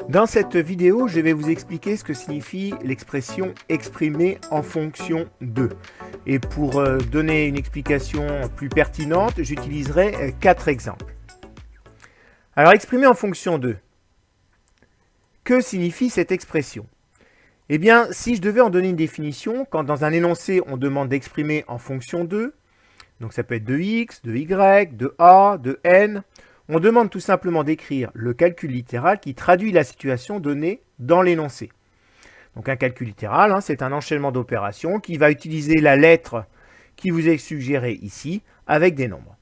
Dans cette vidéo, je vais vous expliquer ce que signifie l'expression exprimer en fonction de. Et pour donner une explication plus pertinente, j'utiliserai 4 exemples. Alors, exprimer en fonction de. Que signifie cette expression? Eh bien, si je devais en donner une définition, quand dans un énoncé, on demande d'exprimer en fonction de, donc ça peut être de x, de y, de a, de n, on demande tout simplement d'écrire le calcul littéral qui traduit la situation donnée dans l'énoncé. Donc un calcul littéral, c'est un enchaînement d'opérations qui va utiliser la lettre qui vous est suggérée ici avec des nombres.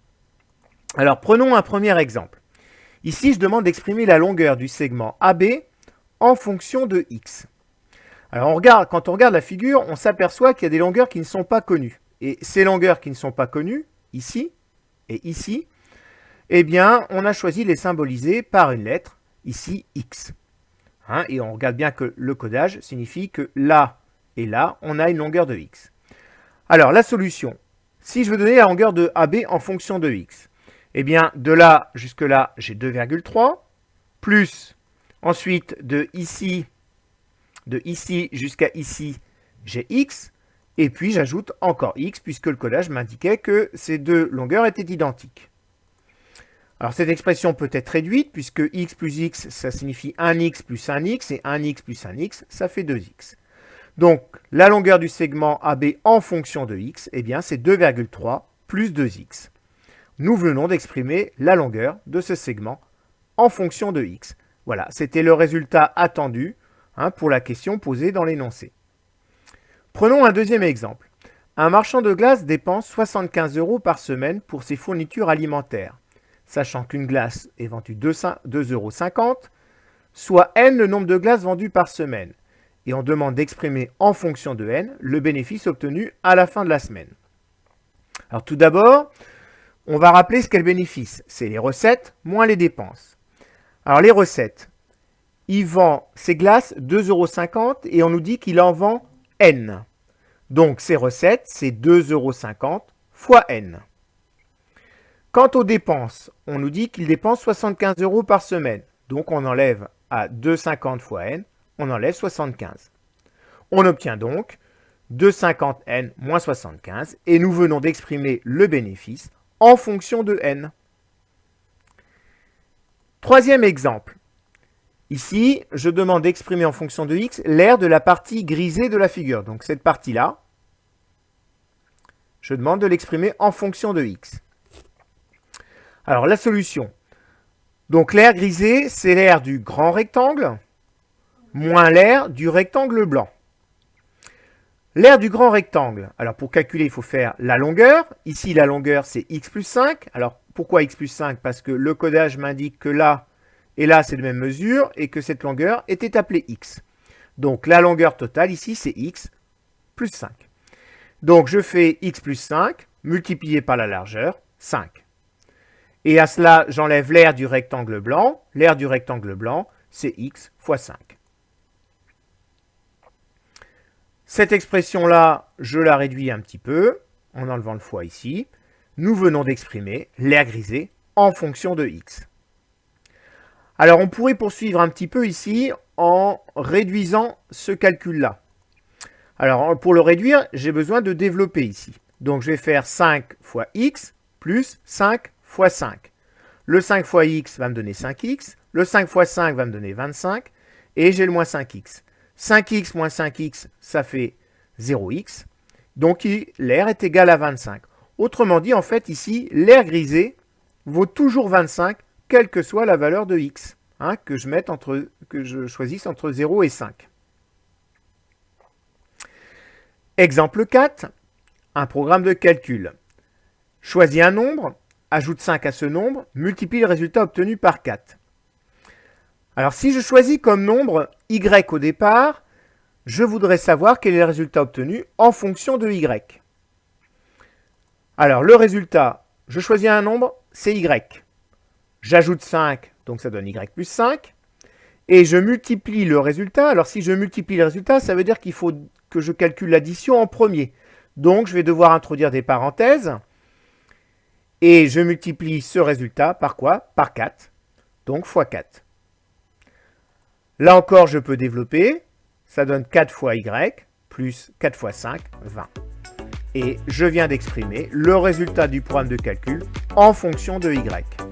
Alors prenons un premier exemple. Ici, je demande d'exprimer la longueur du segment AB en fonction de x. Alors quand on regarde la figure, on s'aperçoit qu'il y a des longueurs qui ne sont pas connues. Et ces longueurs qui ne sont pas connues, ici et ici, eh bien, on a choisi de les symboliser par une lettre, ici x. Et on regarde bien que le codage signifie que là et là, on a une longueur de x. Alors, la solution, si je veux donner la longueur de AB en fonction de x, eh bien, de là jusque là, j'ai 2,3, plus, ensuite, de ici jusqu'à ici, j'ai x, et puis j'ajoute encore x, puisque le codage m'indiquait que ces deux longueurs étaient identiques. Alors cette expression peut être réduite, puisque x plus x, ça signifie 1x plus 1x, et 1x plus 1x, ça fait 2x. Donc la longueur du segment AB en fonction de x, eh bien c'est 2,3 plus 2x. Nous venons d'exprimer la longueur de ce segment en fonction de x. Voilà, c'était le résultat attendu pour la question posée dans l'énoncé. Prenons un deuxième exemple. Un marchand de glace dépense 75 € par semaine pour ses fournitures alimentaires, sachant qu'une glace est vendue 2,50 €, soit n le nombre de glaces vendues par semaine. Et on demande d'exprimer en fonction de n le bénéfice obtenu à la fin de la semaine. Alors tout d'abord, on va rappeler ce qu'est le bénéfice. C'est les recettes moins les dépenses. Alors les recettes, il vend ses glaces 2,50 € et on nous dit qu'il en vend n. Donc ces recettes, c'est 2,50 € fois n. Quant aux dépenses, on nous dit qu'il dépense 75 € par semaine. Donc on enlève à 2,50 fois n, on enlève 75. On obtient donc 2,50n moins 75 et nous venons d'exprimer le bénéfice en fonction de n. Troisième exemple. Ici, je demande d'exprimer en fonction de x l'aire de la partie grisée de la figure. Donc cette partie-là, je demande de l'exprimer en fonction de x. Alors la solution. Donc l'aire grisée, c'est l'aire du grand rectangle moins l'aire du rectangle blanc. L'aire du grand rectangle, alors pour calculer, il faut faire la longueur. Ici, la longueur, c'est x plus 5. Alors pourquoi x plus 5? Parce que le codage m'indique que là et là, c'est de même mesure et que cette longueur était appelée x. Donc la longueur totale ici, c'est x plus 5. Donc je fais x plus 5 multiplié par la largeur, 5. Et à cela, j'enlève l'aire du rectangle blanc. L'aire du rectangle blanc, c'est x fois 5. Cette expression-là, je la réduis un petit peu en enlevant le fois ici. Nous venons d'exprimer l'aire grisée en fonction de x. Alors, on pourrait poursuivre un petit peu ici en réduisant ce calcul-là. Alors, pour le réduire, j'ai besoin de développer ici. Donc, je vais faire 5 fois x plus 5 fois 5. Le 5 fois x va me donner 5x. Le 5 fois 5 va me donner 25. Et j'ai le moins 5x. 5x moins 5x, ça fait 0x. Donc, l'aire est égal à 25. Autrement dit, en fait, ici, l'aire grisée vaut toujours 25, quelle que soit la valeur de x, que je choisisse entre 0 et 5. Exemple 4, un programme de calcul. Choisis un nombre, ajoute 5 à ce nombre, multiplie le résultat obtenu par 4. Alors si je choisis comme nombre y au départ, je voudrais savoir quel est le résultat obtenu en fonction de y. Alors le résultat, je choisis un nombre, c'est y. J'ajoute 5, donc ça donne y plus 5. Et je multiplie le résultat. Alors si je multiplie le résultat, ça veut dire qu'il faut que je calcule l'addition en premier. Donc je vais devoir introduire des parenthèses. Et je multiplie ce résultat par quoi? Par 4. Donc fois 4. Là encore, je peux développer. Ça donne 4 fois y plus 4 fois 5, 20. Et je viens d'exprimer le résultat du programme de calcul en fonction de y.